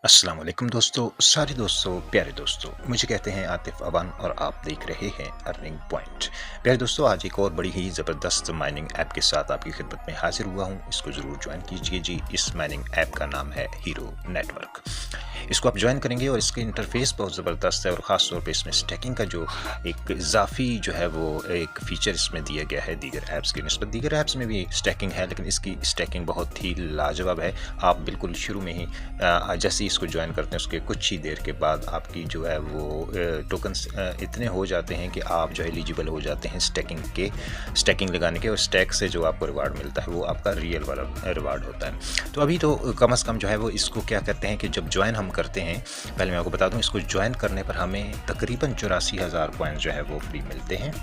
अस्सलाम वालेकुम दोस्तों, सारे दोस्तों, प्यारे दोस्तों, मुझे कहते हैं आतिफ अवान और आप देख रहे हैं अर्निंग पॉइंट। प्यारे दोस्तों, आज एक और बड़ी ही ज़बरदस्त माइनिंग ऐप के साथ आपकी खिदमत में हाजिर हुआ हूं। इसको ज़रूर ज्वाइन कीजिए जी। इस माइनिंग ऐप का नाम है हीरो नेटवर्क। इसको आप ज्वाइन करेंगे और इसका इंटरफेस बहुत ज़बरदस्त है और ख़ास तौर पे इसमें स्टैकिंग का जो एक इजाफी जो है वो एक फ़ीचर इसमें दिया गया है दीगर ऐप्स की निस्बत। दीगर ऐप्स में भी स्टैकिंग है, लेकिन इसकी स्टैकिंग बहुत ही लाजवाब है। आप बिल्कुल शुरू में ही जैसे ही इसको ज्वाइन करते हैं उसके कुछ ही देर के बाद आपकी जो है वो टोकन्स इतने हो जाते हैं कि आप जो है एलिजिबल हो जाते हैं स्टैकिंग लगाने के, और स्टैक से जो आपको रिवार्ड मिलता है वो आपका रियल वाला रिवार्ड होता है। तो अभी तो कम से कम जो है वो इसको क्या कहते हैं कि जब ज्वाइन हम करते हैं, पहले मैं आपको बता दूं, इसको ज्वाइन करने पर हमें तकरीबन 84,000 कॉइन्स जो है वो फ्री मिलते हैं।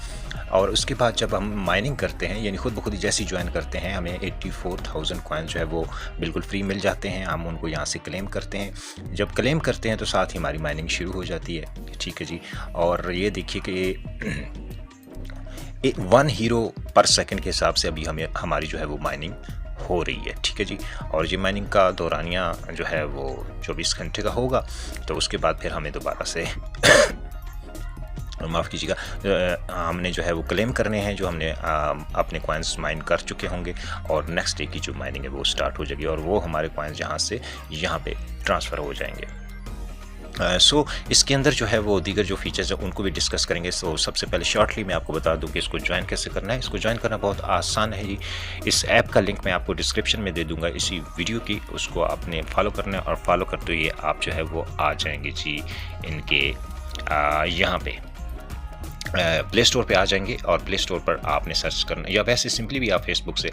और उसके बाद जब हम माइनिंग करते हैं, यानी खुद ब खुद जैसी ज्वाइन करते हैं, हमें 84,000 कॉइन्स जो है वो बिल्कुल फ्री मिल जाते हैं। हम उनको यहाँ से क्लेम करते हैं। जब क्लेम करते हैं तो साथ ही हमारी माइनिंग शुरू हो जाती है। ठीक है जी। और ये देखिए कि 1 हीरो पर सेकंड के हिसाब से अभी हमारी जो है वो माइनिंग हो रही है। ठीक है जी। और ये माइनिंग का दौरानिया जो है वो 24 घंटे का होगा। तो उसके बाद फिर हमें दोबारा से माफ़ कीजिएगा, हमने जो है वो क्लेम करने हैं जो हमने अपने कॉइन्स माइन कर चुके होंगे, और नेक्स्ट डे की जो माइनिंग है वो स्टार्ट हो जाएगी और वो हमारे कॉइन्स यहाँ से यहाँ पे ट्रांसफ़र हो जाएंगे। इसके अंदर जो है वो दीगर जो फीचर्स हैं उनको भी डिस्कस करेंगे। सबसे पहले शॉर्टली मैं आपको बता दूं कि इसको ज्वाइन कैसे करना है। इसको ज्वाइन करना बहुत आसान है जी। इस ऐप का लिंक मैं आपको डिस्क्रिप्शन में दे दूंगा इसी वीडियो की। उसको आपने फॉलो करना है और फॉलो करते हुए आप जो है वो आ जाएंगे जी इनके यहाँ पे प्ले स्टोर पे आ जाएंगे, और प्ले स्टोर पर आपने सर्च करना, या वैसे सिंपली भी आप फेसबुक से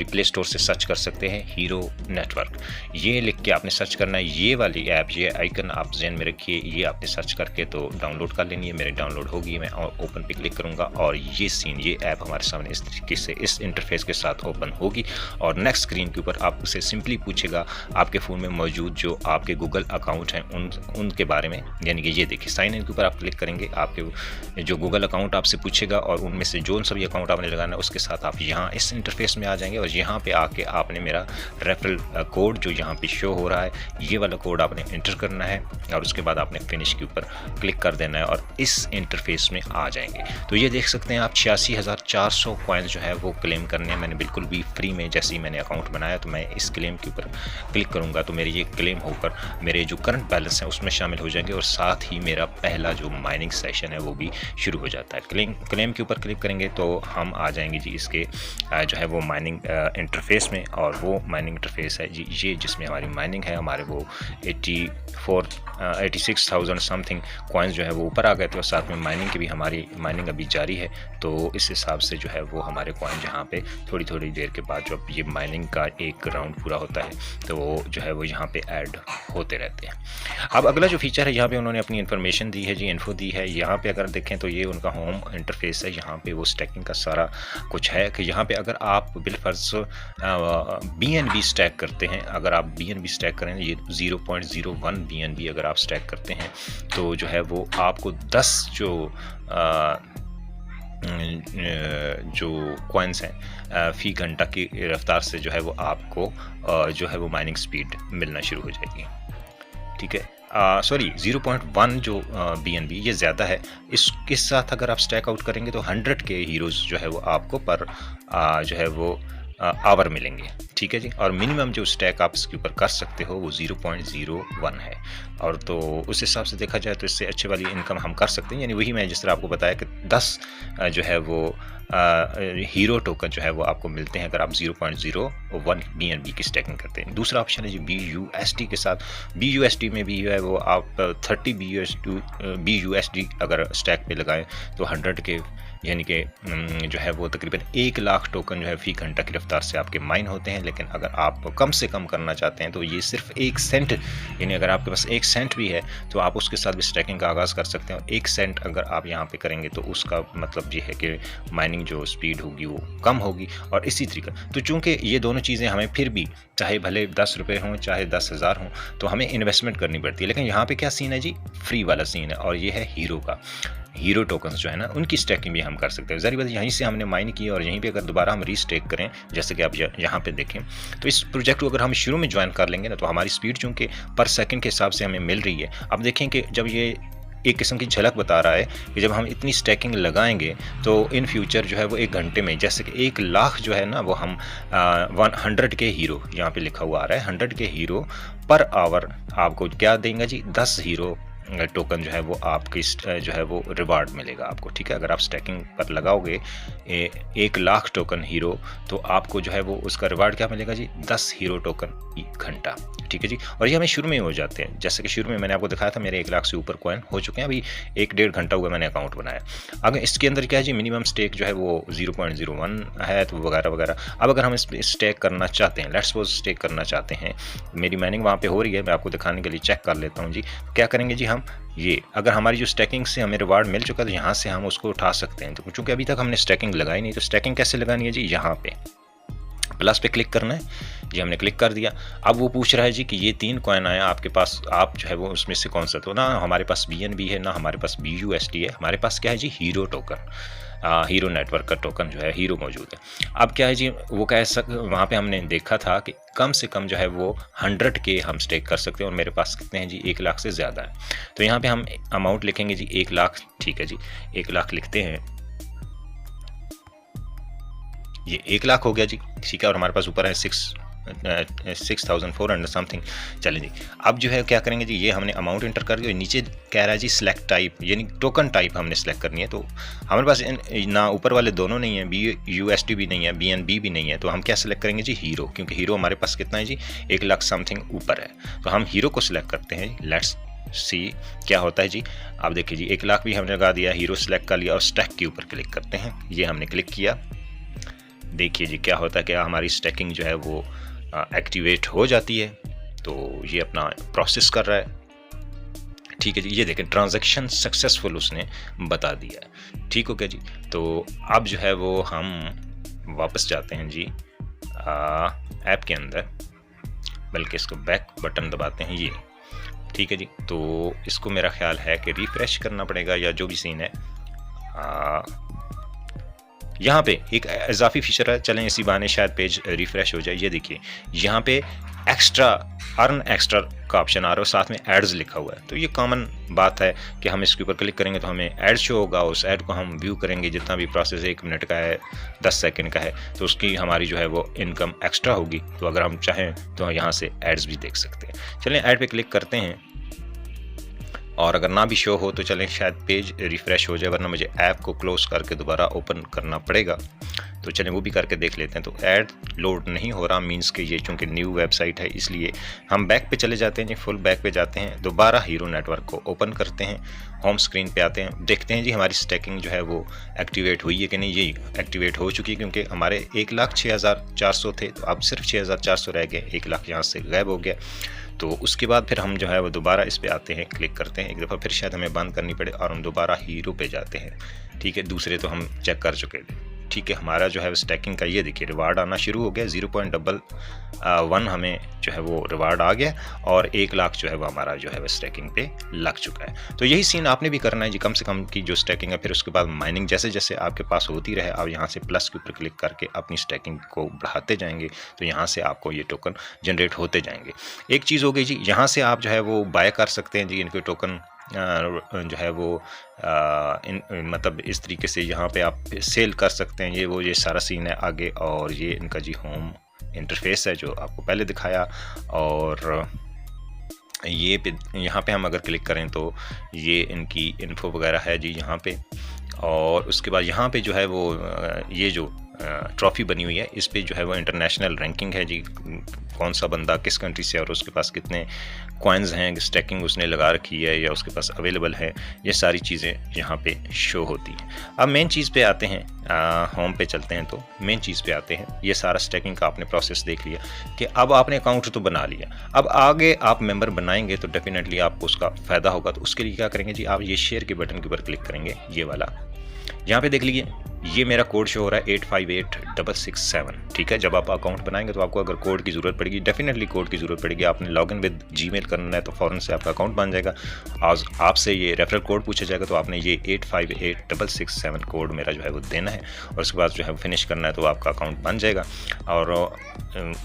प्ले स्टोर से सर्च कर सकते हैं हीरो नेटवर्क। ये लिख के आपने सर्च करना है। ये वाली ऐप, ये आइकन आप ज़हन में रखिए, ये आपने सर्च करके तो डाउनलोड कर लेनी है। मेरे डाउनलोड होगी, मैं ओपन पे क्लिक करूँगा और ये ऐप हमारे सामने इस तरीके से इस इंटरफेस के साथ ओपन होगी। और नेक्स्ट स्क्रीन के ऊपर आपसे सिंपली पूछेगा आपके फ़ोन में मौजूद जो आपके गूगल अकाउंट हैं उनके बारे में, यानी कि ये देखिए साइन इन के ऊपर आप क्लिक करेंगे, आपके जो गूगल अकाउंट आपसे पूछेगा और उनमें से जो सभी अकाउंट आपने लगाना है उसके साथ आप यहाँ इस इंटरफेस में आ जाएंगे। और यहाँ पे आके आपने मेरा रेफरल कोड जो यहाँ पे शो हो रहा है, ये वाला कोड आपने इंटर करना है और उसके बाद आपने फिनिश के ऊपर क्लिक कर देना है और इस इंटरफेस में आ जाएंगे। तो ये देख सकते हैं आप 86,400 कॉइन्स जो है वो क्लेम करने हैं। मैंने बिल्कुल भी फ्री में, जैसे ही मैंने अकाउंट बनाया तो मैं इस क्लेम के ऊपर क्लिक करूँगा तो मेरे ये क्लेम होकर मेरे जो करंट बैलेंस है उसमें शामिल हो जाएंगे, और साथ ही मेरा पहला जो माइनिंग सेशन है वो भी शुरू हो जाता है। क्लेम के ऊपर क्लिक करेंगे तो हम आ जाएंगे जी इसके जो है वो माइनिंग इंटरफेस में। और वो माइनिंग इंटरफेस है जी ये, जिसमें हमारी माइनिंग है। हमारे वो 86,000 समथिंग कॉइन्स जो है वो ऊपर आ गए थे, और साथ में माइनिंग की भी हमारी माइनिंग अभी जारी है। तो इस हिसाब से जो है वो हमारे कॉइन यहाँ पे थोड़ी थोड़ी देर के बाद जब ये माइनिंग का एक राउंड पूरा होता है तो वो जो है वो यहाँ पे ऐड होते रहते हैं। अब अगला जो फीचर है, यहाँ पे उन्होंने अपनी इन्फॉर्मेशन दी है जी, इन्फो दी है। यहाँ पे अगर देखें तो ये उनका होम इंटरफेस है। यहाँ पे वो स्टैकिंग का सारा कुछ है कि यहाँ पे अगर आप बिलफर्ज BNB स्टैक करते हैं, अगर आप BNB स्टैक करें, ये 0.01 BNB अगर आप स्टैक करते हैं तो जो है वो आपको 10 जो कॉइन्स हैं फ़ी घंटा की रफ्तार से जो है वो आपको जो है वो माइनिंग स्पीड मिलना शुरू हो जाएगी। ठीक है। 0.1 जो BNB ये ज़्यादा है। इसके साथ अगर आप स्टैक आउट करेंगे तो 100 के हीरोज़ जो है वो आपको पर जो है वो आवर मिलेंगे। ठीक है जी। और मिनिमम जो स्टैक आप इसके ऊपर कर सकते हो वो 0.01 है। और तो उस हिसाब से देखा जाए तो इससे अच्छे वाली इनकम हम कर सकते हैं। यानी वही मैं जिस तरह आपको बताया कि 10 जो है वो हीरो टोकन जो है वो आपको मिलते हैं अगर आप 0.01 BNB की स्टैकिंग करते हैं। दूसरा ऑप्शन है जी BUSD के साथ। BUSD में भी जो है वो आप 30 BUSD अगर स्टैक पे लगाएं तो 100 के, यानी कि जो है वो तकरीबन 1 लाख टोकन जो है फ़ी घंटा की रफ्तार से आपके माइन होते हैं। लेकिन अगर आप कम से कम करना चाहते हैं तो ये सिर्फ 1 सेंट, यानी अगर आपके पास 1 सेंट भी है तो आप उसके साथ भी स्टैकिंग का आगाज़ कर सकते हैं। और 1 सेंट अगर आप यहाँ पे करेंगे तो उसका मतलब ये है कि माइनिंग जो स्पीड होगी वो कम होगी। और इसी तरीका, तो चूँकि ये दोनों चीज़ें हमें फिर भी, चाहे भले 10 रुपये हों चाहे 10,000 हों, तो हमें इन्वेस्टमेंट करनी पड़ती है। लेकिन यहाँ पर क्या सीन है जी, फ्री वाला सीन है, और ये है हीरो का। हीरो टोकन्स जो है ना उनकी स्टैकिंग भी हम कर सकते हैं। ज़ाहिर बात यहीं से हमने माइन की और यहीं पे अगर दोबारा हम रीस्टेक करें, जैसे कि आप यहाँ पे देखें, तो इस प्रोजेक्ट को अगर हम शुरू में ज्वाइन कर लेंगे ना, तो हमारी स्पीड चूँकि पर सेकंड के हिसाब से हमें मिल रही है। अब देखें कि जब ये एक किस्म की झलक बता रहा है कि जब हम इतनी स्टैकिंग लगाएंगे तो इन फ्यूचर जो है वो 1 घंटे में, जैसे कि 1 लाख जो है ना वो हम 100 के हीरो, यहाँ पे लिखा हुआ आ रहा है 100 के हीरो पर आवर आपको क्या देंगे जी, 10 हीरो टोकन जो है वो आपकी जो है वो रिवार्ड मिलेगा आपको। ठीक है, अगर आप स्टैकिंग पर लगाओगे 1 लाख टोकन हीरो, तो आपको जो है वो उसका रिवार्ड क्या मिलेगा जी, 10 हीरो टोकन घंटा। ठीक है जी, और ये हमें शुरू में ही हो जाते हैं। जैसे कि शुरू में मैंने आपको दिखाया था मेरे 1 लाख से ऊपर कॉइन हो चुके हैं, अभी 1-1.5 घंटा हुआ मैंने अकाउंट बनाया। अगर इसके अंदर क्या है जी, मिनिमम स्टेक जो है वो 0.01 है, तो वगैरह वगैरह। अब अगर हम इस स्टेक करना चाहते हैं, लेट्स सपोज स्टेक करना चाहते हैं, मेरी माइनिंग वहाँ पे हो रही है, मैं आपको दिखाने के लिए चेक कर लेता हूँ जी। क्या करेंगे जी, हम ये अगर हमारी जो स्टैकिंग से हमें रिवार्ड मिल चुका है, तो यहाँ से हम उसको उठा सकते हैं। तो चूँकि अभी तक हमने स्टैकिंग लगाई नहीं, तो स्टैकिंग कैसे लगानी है जी, यहाँ पे प्लस पे क्लिक करना है। ये हमने क्लिक कर दिया। अब वो पूछ रहा है जी कि ये 3 कॉइन आया आपके पास, आप जो है वो उसमें से कौन सा, तो ना हमारे पास BNB है, ना हमारे पास BUSD है, हमारे पास क्या है जी, हीरो टोकन, हीरो नेटवर्क का टोकन जो है हीरो मौजूद है। अब क्या है जी, वो वहाँ पे हमने देखा था कि कम से कम जो है वो 100 के हम स्टेक कर सकते हैं, और मेरे पास कितने हैं जी, 1 लाख से ज़्यादा है। तो यहाँ पे हम अमाउंट लिखेंगे जी 1 लाख। ठीक है जी, 1 लाख लिखते हैं, ये 1 लाख हो गया जी। ठीक है, और हमारे पास ऊपर है 6400 समथिंग। चलें जी, अब जो है क्या करेंगे जी, ये हमने अमाउंट इंटर कर दिया, नीचे कह रहा है जी सिलेक्ट टाइप, यानी टोकन टाइप हमने सेलेक्ट करनी है। तो हमारे पास ना ऊपर वाले दोनों नहीं है, BUSD भी नहीं है, BNB भी नहीं है, तो हम क्या सिलेक्ट करेंगे जी, हीरो, क्योंकि हीरो हमारे पास कितना है जी, 1 लाख समथिंग ऊपर है। तो हम हीरो को सिलेक्ट करते हैं। लेट्स सी क्या होता है जी। अब देखिए जी, 1 लाख भी हमने लगा दिया, हीरो सिलेक्ट कर लिया, और स्टैक के ऊपर क्लिक करते हैं। ये हमने क्लिक किया, देखिए जी क्या होता है, क्या हमारी स्टैकिंग जो है वो एक्टिवेट हो जाती है। तो ये अपना प्रोसेस कर रहा है। ठीक है जी, ये देखें ट्रांजैक्शन सक्सेसफुल उसने बता दिया है। ठीक हो गया जी। तो अब जो है वो हम वापस जाते हैं जी ऐप के अंदर, बल्कि इसको बैक बटन दबाते हैं ये। ठीक है जी, तो इसको मेरा ख्याल है कि रिफ्रेश करना पड़ेगा, या जो भी सीन है। यहाँ पे एक इजाफी फीचर है, चलें इसी बहाने शायद पेज रिफ्रेश हो जाए। ये देखिए यहाँ पे एक्स्ट्रा अर्न एक्स्ट्रा का ऑप्शन आ रहा है, साथ में एड्स लिखा हुआ है। तो ये कॉमन बात है कि हम इसके ऊपर क्लिक करेंगे तो हमें ऐड शो होगा, उस ऐड को हम व्यू करेंगे, जितना भी प्रोसेस 1 मिनट का है, 10 सेकंड का है, तो उसकी हमारी जो है वो इनकम एक्स्ट्रा होगी। तो अगर हम चाहें तो यहाँ से एड्स भी देख सकते हैं। चलें ऐड पे क्लिक करते हैं, और अगर ना भी शो हो तो चलें शायद पेज रिफ़्रेश हो जाए, वरना मुझे ऐप को क्लोज़ करके दोबारा ओपन करना पड़ेगा। तो चलें वो भी करके देख लेते हैं। तो ऐड लोड नहीं हो रहा, मींस कि ये चूँकि न्यू वेबसाइट है, इसलिए हम बैक पे चले जाते हैं जी, फुल बैक पे जाते हैं, दोबारा हीरो नेटवर्क को ओपन करते हैं, होम स्क्रीन पे आते हैं, देखते हैं जी हमारी स्टैकिंग जो है वो एक्टिवेट हुई है कि नहीं। ये एक्टिवेट हो चुकी है, क्योंकि हमारे 1,06,400 थे, तो अब सिर्फ 6,400 रह गए, 1 लाख यहाँ से गायब हो गया। तो उसके बाद फिर हम जो है वो दोबारा इस पे आते हैं, क्लिक करते हैं एक दफ़ा, फिर शायद हमें बंद करनी पड़े, और हम दोबारा हीरो पे जाते हैं। ठीक है, दूसरे तो हम चेक कर चुके थे। ठीक है, हमारा जो है स्टैकिंग का ये देखिए रिवार्ड आना शुरू हो गया, 0.1 हमें जो है वो रिवार्ड आ गया, और 1 लाख जो है वो हमारा जो है वो स्टैकिंग पे लग चुका है। तो यही सीन आपने भी करना है जी, कम से कम की जो स्टैकिंग है, फिर उसके बाद माइनिंग जैसे जैसे आपके पास होती रहे, आप यहाँ से प्लस के ऊपर क्लिक करके अपनी स्टैकिंग को बढ़ाते जाएंगे, तो यहाँ से आपको ये टोकन जनरेट होते जाएंगे। एक चीज़ हो गई जी, यहाँ से आप जो है वो बाय कर सकते हैं जी इनके टोकन, जो है वो मतलब इस तरीके से यहाँ पे आप सेल कर सकते हैं। ये सारा सीन है आगे, और ये इनका जी होम इंटरफेस है जो आपको पहले दिखाया, और ये यहाँ पे हम अगर क्लिक करें तो ये इनकी इन्फो वगैरह है जी यहाँ पे। और उसके बाद यहाँ पे जो है वो ये जो ट्रॉफ़ी बनी हुई है, इस पे जो है वो इंटरनेशनल रैंकिंग है जी, कौन सा बंदा किस कंट्री से और उसके पास कितने कॉइन्स हैं, स्टैकिंग उसने लगा रखी है या उसके पास अवेलेबल है, ये सारी चीज़ें यहाँ पे शो होती हैं। अब मेन चीज़ पे आते हैं, होम पे चलते हैं, तो मेन चीज़ पे आते हैं। ये सारा स्टैकिंग का आपने प्रोसेस देख लिया कि अब आपने अकाउंट तो बना लिया, अब आगे आप मेंबर बनाएंगे तो डेफिनेटली आपको उसका फ़ायदा होगा। तो उसके लिए क्या करेंगे जी, आप ये शेयर के बटन के ऊपर क्लिक करेंगे, ये वाला, यहाँ पे देख लीजिए ये मेरा कोड शो हो रहा है 858667, ठीक है। जब आप अकाउंट बनाएंगे तो आपको अगर कोड की ज़रूरत पड़ेगी, डेफिनेटली कोड की ज़रूरत पड़ेगी। आपने लॉगिन विद जीमेल करना है तो फ़ौरन से आपका अकाउंट बन जाएगा। आज आपसे ये रेफरल कोड पूछा जाएगा तो आपने ये 858667 कोड मेरा जो है वो देना है, और उसके बाद जो है फिनिश करना है तो आपका अकाउंट बन जाएगा। और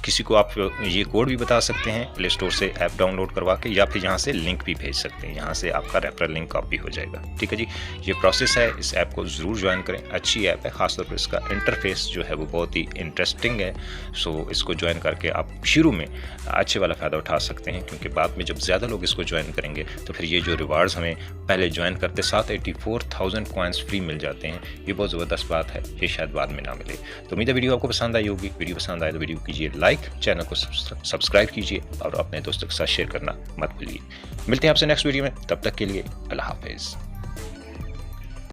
किसी को आप ये कोड भी बता सकते हैं प्ले स्टोर से ऐप डाउनलोड करवा के, या फिर यहाँ से लिंक भी भेज सकते हैं, यहाँ से आपका रेफरल लिंक कॉपी हो जाएगा, ठीक है जी। ये प्रोसेस है, इस ऐप को ज़रूर ज्वाइन करें, अच्छी ऐप है, खासतौर पर इसका इंटरफेस जो है वो बहुत ही इंटरेस्टिंग है। सो इसको ज्वाइन करके आप शुरू में अच्छे वाला फ़ायदा उठा सकते हैं, क्योंकि बाद में जब ज़्यादा लोग इसको ज्वाइन करेंगे तो फिर ये जो रिवार्ड्स हमें पहले ज्वाइन करते साथ 84,000 कॉइन्स फ्री मिल जाते हैं, ये बहुत ज़बरदस्त बात है, ये शायद बाद में ना मिले। तो उम्मीद है वीडियो आपको पसंद आई होगी। वीडियो पसंद आए तो वीडियो कीजिए लाइक, चैनल को सब्सक्राइब कीजिए और अपने दोस्तों के साथ शेयर करना मत भूलिए। मिलते हैं आपसे नेक्स्ट वीडियो में, तब तक के लिए अल्लाह हाफिज़।